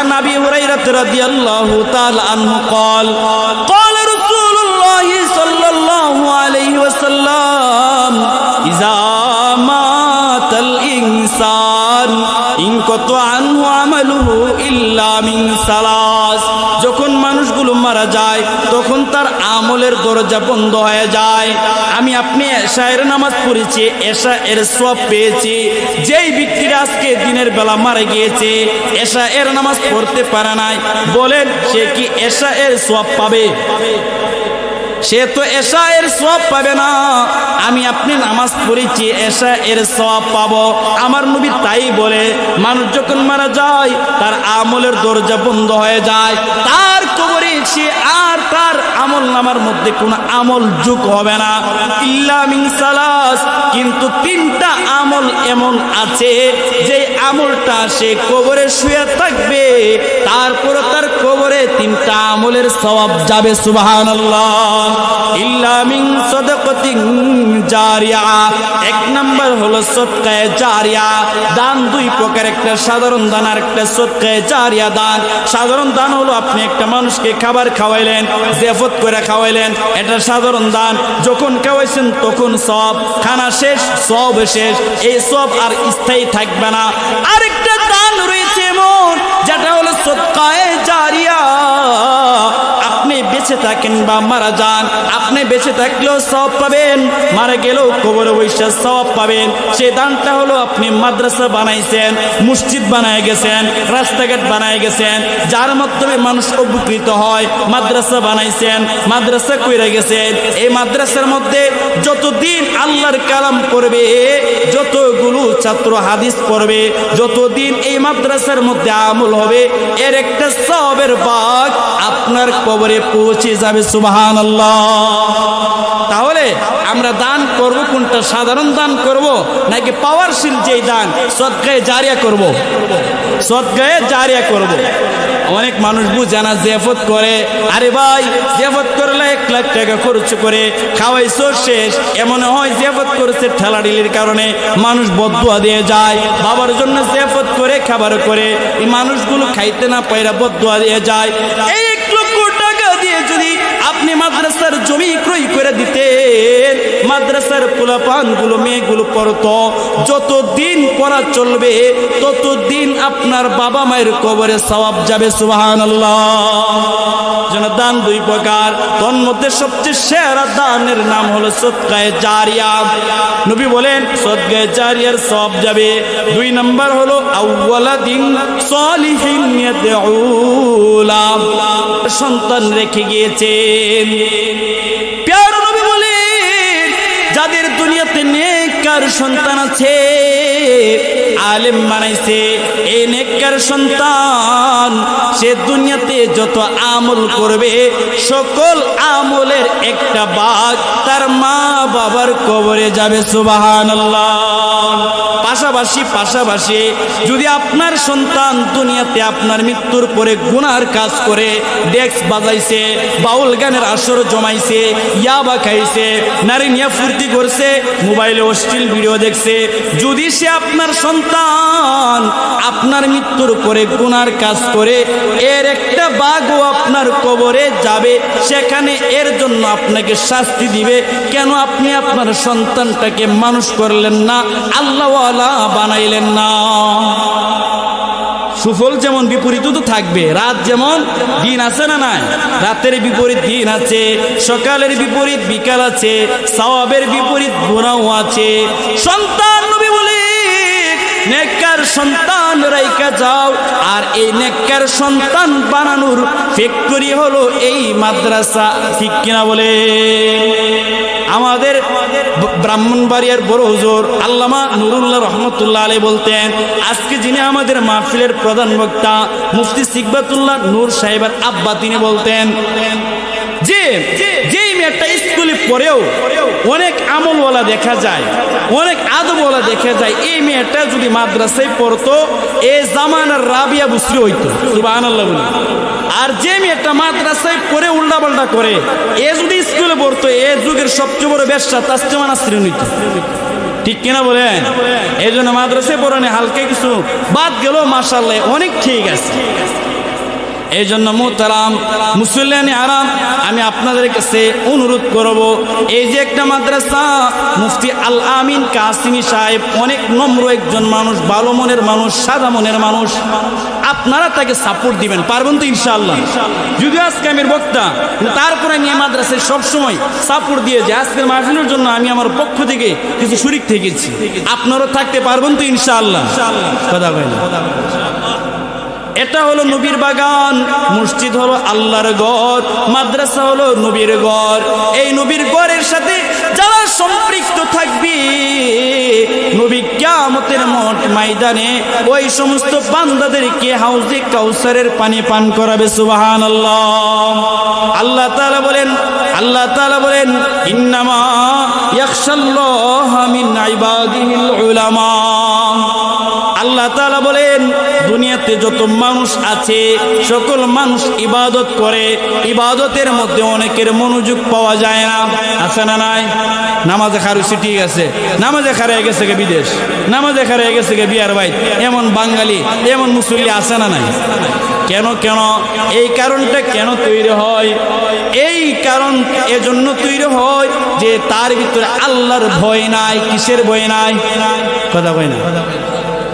عن أبي هريرة رضي الله تعالى عنه قال قال رسول الله صلى الله عليه وسلم إذا مات الإنسان انقطع عنه عمله إلا من ثلاث যখন মানুষগুলো মারা যায় তখন তার আমলের দরজা বন্ধ হয়ে যায়। আমি আপনি এশায়ের নামাজ পড়েছি, এশা এর সওয়াব পেয়েছি। যেই ব্যক্তিরা আজকে দিনের বেলা মারা গিয়েছে, এশা এর নামাজ পড়তে পারে নাই, বলেন সে কি এশা এর সওয়াব পাবে? সে তো এশা এর সওয়াব পাবে না। আমি আপনি নামাজ পড়েছি, এশা এর সওয়াব পাবো। আমার নবী তাই বলে, মানুষ যখন মারা যায় তার আমলের দরজা বন্ধ হয়ে যায়, তার কবরে সে আর তার আমল নামার মধ্যে কোনো আমল যোগ হবে না ইল্লা মিন সালাস। কিন্তু তিনটা আমল এমন আছে যে আমলটা সে কবরে শুয়ে থাকবে, তারপর তার কবরে তিনটা আমলের সওয়াব যাবে। সুবহানাল্লাহ। ইল্লা মিন সাদাকাতিন জারিয়া, এক নাম্বার হলো সদকায়ে জারিয়া দান। দুই প্রকার, একটা সাধারণ দান আর একটা সদকায়ে জারিয়া দান। সাধারণ দান হলো আপনি একটা মানুষকে খাবার খাওয়াইলেন, জিয়াফত করে খাওয়াইলেন, এটা সাধারণ দান। যখন খাওয়াইছেন তখন সব খানা শেষ, সব শেষ, এই সব আর স্থায়ী থাকবে না। আরেকটা দান রয়েছে এমন, যেটা হলো সদকায়ে জারিয়া। আপনি বেঁচে থাকেন বা মারা যান, আপনি বেঁচে থাকলেও সওয়াব পাবেন, মারা গেলেও কবরে বসে সওয়াব পাবেন। সেই দানটা হলো আপনি মাদ্রাসা বানাইছেন, মসজিদ বানায় গেছেন, রাস্তাঘাট বানায় গেছেন, যার মাধ্যমে মানুষ উপকৃত হয়। মাদ্রাসা বানাইছেন, মাদ্রাসা কইরা গেছেন, এই মাদ্রাসার মধ্যে যতদিন আল্লাহর কালাম পড়বে, যতগুলো ছাত্র হাদিস পড়বে, যতদিন এই মাদ্রাসার মধ্যে আমল হবে, এর একটা সওয়াবের ভাগ আপনার কবরে পৌঁছে যাবে। সুবহানাল্লাহ। তাহলে আমরা দান করব কোনটা? সাধারণ দান করব নাকি পাওয়ারশীল যেই দান সদকায়ে জারিয়া করব? সদকায়ে জারিয়া করব। অনেক মানুষ বুঝে না, জিয়াফত করে। আরে ভাই, জিয়াফত করলে 1 লাখ টাকা খরচ করে খাওয়াইছো শেষ, এমন হয় জিয়াফত করেছে ঠেলাডিলির কারণে মানুষ বদদুয়া দিয়ে যায়। বাবার জন্য জিয়াফত করে, খাবার করে, এই মানুষগুলো খাইতে না পাইরা বদদুয়া দিয়ে যায়। এই 1 লক্ষ টাকা দিয়ে যদি আপনি মাদ্রাসার জমি ক্রয় করে দিতেন, মাদ্রাসার পোলাপানগুলো, মেয়েগুলো পড়তো, যতদিন পড়া চলবে ততদিন আপনার বাবা মায়ের কবরে সওয়াব যাবে। সুবহানাল্লাহ। যেন দান 2 প্রকার, তন্মধ্যে সবচেয়ে সেরা দানের নাম হলো সদকায়ে জারিয়া। নবী বলেন সদকায়ে জারিয়ার সওয়াব যাবে। 2 নাম্বার হলো আউওয়ালাদিন সালিহিন ইয়াদউলা, সন্তান রেখে গিয়েছেন। প্যারা নবী বলেন যাদের দুনিয়াতে নেককার সন্তান আছে, আলেম বানাইছে, এই নেককার সন্তান সে দুনিয়াতে যত আমল করবে, সকল আমলের একটা ভাগ তার মা বাবার কবরে যাবে। সুবহানাল্লাহ। পাশাপাশি যদি আপনার সন্তান দুনিয়াতে আপনার মৃত্যুর পরে গুনার কাজ করে, ডেক্স বাজাইছে, বাউল গানের আসর জমাইছে, ইয়াবা খাইছে, নারী নিয়ে ফুর্তি করছে, মোবাইলে অশ্লীল ভিডিও দেখছে, যদি সে আপনার সন্তান আপনার মৃত্যুর পরে গুনার কাজ করে, এর একটা ভাগও আপনার কবরে যাবে। সেখানে এর জন্য আপনাকে শাস্তি দিবে। কেন আপনি আপনার সন্তানটাকে মানুষ করলেন না, আল্লাহওয়ালা বানাইলেন না? সুফল যেমন বিপরীত তো থাকবে, রাত যেমন দিন আছে না নাই, রাতের বিপরীত দিন আছে, সকালের বিপরীত বিকাল আছে, সওয়াবের বিপরীত গুনাহ আছে। সন্তান নবী বলে নেককার সন্তান রাইখা যাও, আর এই নেককার সন্তান বানানোর ফ্যাক্টরি হলো এই মাদ্রাসা। ঠিক কিনা বলে? আমাদের ব্রাহ্মণবাড়িয়ার বড় হুজুর আল্লামা নুরুল্লাহ রহমতুল্লাহ আলাইহি বলতেন, আজকে যিনি আমাদের মাহফিলের প্রধান বক্তা মুফতি সিকবাতুল্লাহ নূর সাহেবের আব্বা, তিনি বলতেন যে যেই মেয়েটা স্কুলে পড়েও অনেক আমলওয়ালা দেখা যায়, অনেক আদবওয়ালা দেখা যায়, এই মেয়েটা যদি মাদ্রাসায় পড়তো এই জামানার রাবিয়া বুসরি হইতো। সুবহানাল্লাহ বলি। আর যে মেয়েটা মাদ্রাসায় পড়ে উল্টাপাল্টা করে, এ যদি স্কুলে পড়তো এ যুগের সবচেয়ে বড় ব্যবসা তাসলিমা নাসরিন হইতো। ঠিক কিনা বলেন? এই জন্য মাদ্রাসায় পড়ানো হালকা কিছু বাদ গেল, মাশাআল্লাহ অনেক ঠিক আছে। এই জন্য মুহতারাম মুসল্লিয়ানে আরাম, আমি আপনাদের কাছে অনুরোধ করব, এই যে একটা মাদ্রাসা, মুফতি আল আমিন কাসিমি সাহেব অনেক নম্র একজন মানুষ, ভালো মনের মানুষ, সাদা মনের মানুষ, আপনারা তাকে সাপোর্ট দিবেন, পারবেন তো ইনশাআল্লাহ? যদিও আজকে আমি বক্তা, তারপরে আমি এই মাদ্রাসায় সবসময় সাপোর্ট দিয়ে যে আজকের মাহফিলের জন্য আমি আমার পক্ষ থেকে কিছু শরীক থেকেছি, আপনারাও থাকতে পারবেন তো ইনশাআল্লাহ? কথা বলেন। এটা হলো নবীর বাগান, মসজিদ হলো আল্লাহর ঘর, মাদ্রাসা হলো নবীর ঘর। এই নবীর ঘরের সাথে যারা সম্পৃক্ত থাকবে, নবী কিয়ামতের মাঠ ময়দানে ওই সমস্ত বান্দাদেরকে হাউজে কাউসারের পানি পান করাবে। সুবহানাল্লাহ। আল্লাহ তাআলা বলেন ইন্নামা ইয়াখশাল্লাহা মিন ইবাদিহিল উলামা। আল্লাহ তাআলা বলেন দুনিয়াতে যত মানুষ আছে সকল মানুষ ইবাদত করে, ইবাদতের মধ্যে অনেকের মনোযোগ পাওয়া যায় না, আছে না নাই? নামাজে খারুছি ঠিক আছে, নামাজে খারাই গেছে গে বিদেশ, নামাজে খারাই গেছে গে বিয়ার বাইত, এমন বাঙালি এমন মুসল্লি আছে না নাই? কেন এই কারণটা কেন তৈরি হয়? এই কারণ এজন্য তৈরি হয় যে তার ভিতরে আল্লাহর ভয় নাই। কিসের ভয় নাই? কথা কই না,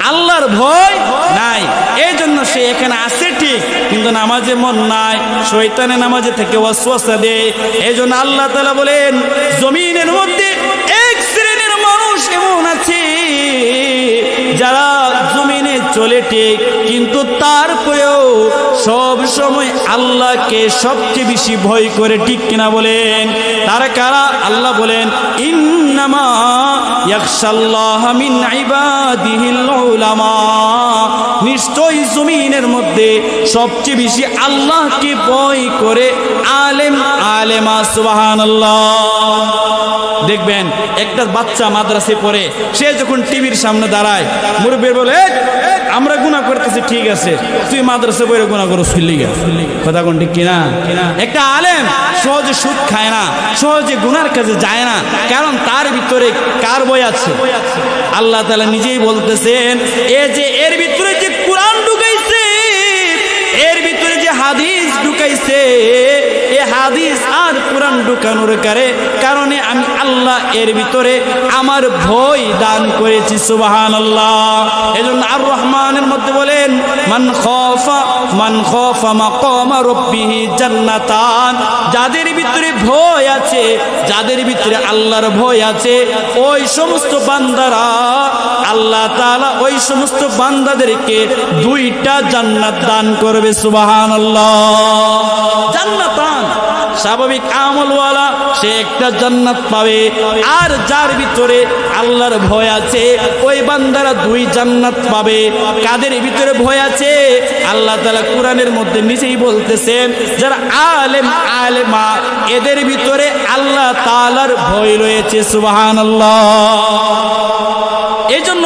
আল্লাহর ভয় নাই। এই জন্য সে এখানে আছে ঠিক, কিন্তু নামাজে মন নাই, শয়তানে নামাজে থেকে ওয়াসওয়াসা দেয়। এই জন্য আল্লাহ তাআলা বলেন জমিনের মধ্যে এক শ্রেণীর মানুষ এমন আছে যারা জমিনে চলে ঠিক, কিন্তু তারপরেও সব সময় আল্লাহকে সবচেয়ে বেশি ভয় করে, ঠিক কিনা বলেন? তারা কারা? আল্লাহ বলেন ইন্নামা ইয়াখশাল্লাহা মিন ইবাদিহিল উলামা। নিশ্চয়ই জমিনের মধ্যে সবচেয়ে বেশি আল্লাহকে ভয় করে আলেম আলেমা। সুবহানাল্লাহ। দেখবেন একটা বাচ্চা মাদ্রাসায় পড়ে, সে যখন টিভির সামনে দাঁড়ায়, মুরব্বি বলে আমরা গুনাহ করতেছি, ঠিক আছে, তুই মাদ্রাসা বইরে গুনাহ করো, ফিরলি গা। কথা কোন ঠিক কিনা? একটা আলেম সহজে সুদ খায় না, সহজে গুনার কাজে যায় না, কারণ তার ভিতরে কার বই আছে? আল্লাহ তাআলা নিজেই বলতেছেন এই যে এর ভিতরে যে কোরআন ঢুকাইছে, এর ভিতরে যে হাদিস ঢুকাইছে, এই হাদিস আর কোরআন ঢুকানোর কারণে আমি আল্লাহ এর ভিতরে আমার ভয় দান করেছি। সুবহানাল্লাহ। এজন্য আর রহমানের মধ্যে বলেন মান খাফা মাকামা রাব্বিহি জান্নাতান। যাদের ভিতরে ভয় আছে, যাদের ভিতরে আল্লাহর ভয় আছে, ওই সমস্ত বান্দারা আল্লাহ তাআলা ওই সমস্ত বান্দাদেরকে দুইটা জান্নাত দান করবে। সুবহানাল্লাহ। জান্নাতান, স্বাভাবিক আমলওয়ালা সে একটা জান্নাত পাবে, আর যার ভিতরে আল্লাহর ভয় আছে ওই বান্দারা দুই জান্নাত পাবে। কাদের ভিতরে ভয় আছে? আল্লাহ তাআলা কোরআনের মধ্যে নিজেই বলতেছেন যারা আলেম আলেমা, এদের ভিতরে আল্লাহ তাআলার ভয় রয়েছে। সুবহানাল্লাহ। এই জন্য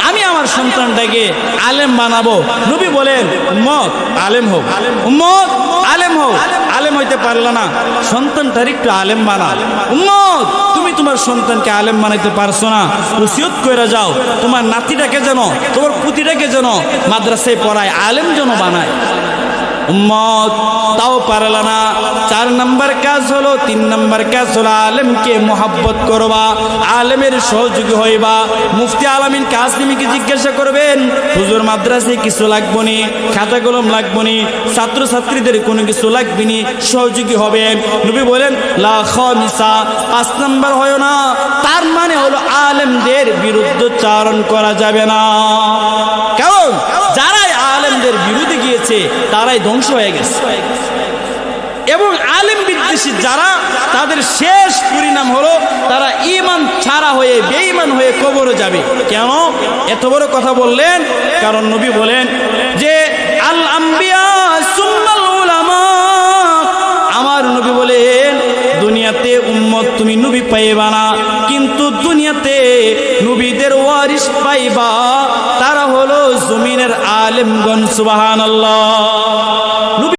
আমি আমার সন্তানটাকে আলেম বানাবো। নবী বলেন উম্মত আলেম হোক, উম্মত আলেম হোক। আলেম হইতে পারল না, সন্তানটার একটু আলেম বানা। উম্মত তুমি তোমার সন্তানকে আলেম বানাইতে পারছো না, ওসিয়ত কইরা যাও তোমার নাতিটাকে যেন, তোমার পুতিটাকে যেন মাদ্রাসায় পড়ায়, আলেম যেন বানায়। উম্মত তাও পারলা না। 4 নম্বর কাজ হলো, 3 নম্বর কাজ হলো আলেমকে মোহাব্বত করবা, আলেমের সহযোগী হইবা। মুফতি আলামিন কাসিমিকে জিজ্ঞাসা করবেন হুজুর মাদ্রাসায় কিছু লাগবে নি, খাতা কলম লাগবে নি, ছাত্রছাত্রীদের কোনো কিছু লাগবে নি, সহযোগী হবেন। নবী বলেন লা খামিসা, 5 নম্বর হয় না, তার মানে হলো আলেমদের বিরুদ্ধচারণ করা যাবে না। কারণ যারাই আলেমদের বিরুদ্ধে গিয়েছে তারাই ধ্বংস হয়ে গেছে, এবং আলেম বিদ্বেষী যারা, তাদের শেষ পরিণাম হলো তারা ঈমান ছাড়া হয়ে বেঈমান হয়ে কবরে যাবে। কেন এত বড় কথা বললেন? কারণ নবী বলেন যে আল আম্বিয়া সুন্নাল উলামা। আমার নবী বলেন দুনিয়াতে উম্মত তুমি নবী পাইবা না, কিন্তু দুনিয়াতে নবীদের ওয়ারিস পাইবা, তারা হলো জমিনের আলেমগণ। সুবহানাল্লাহ।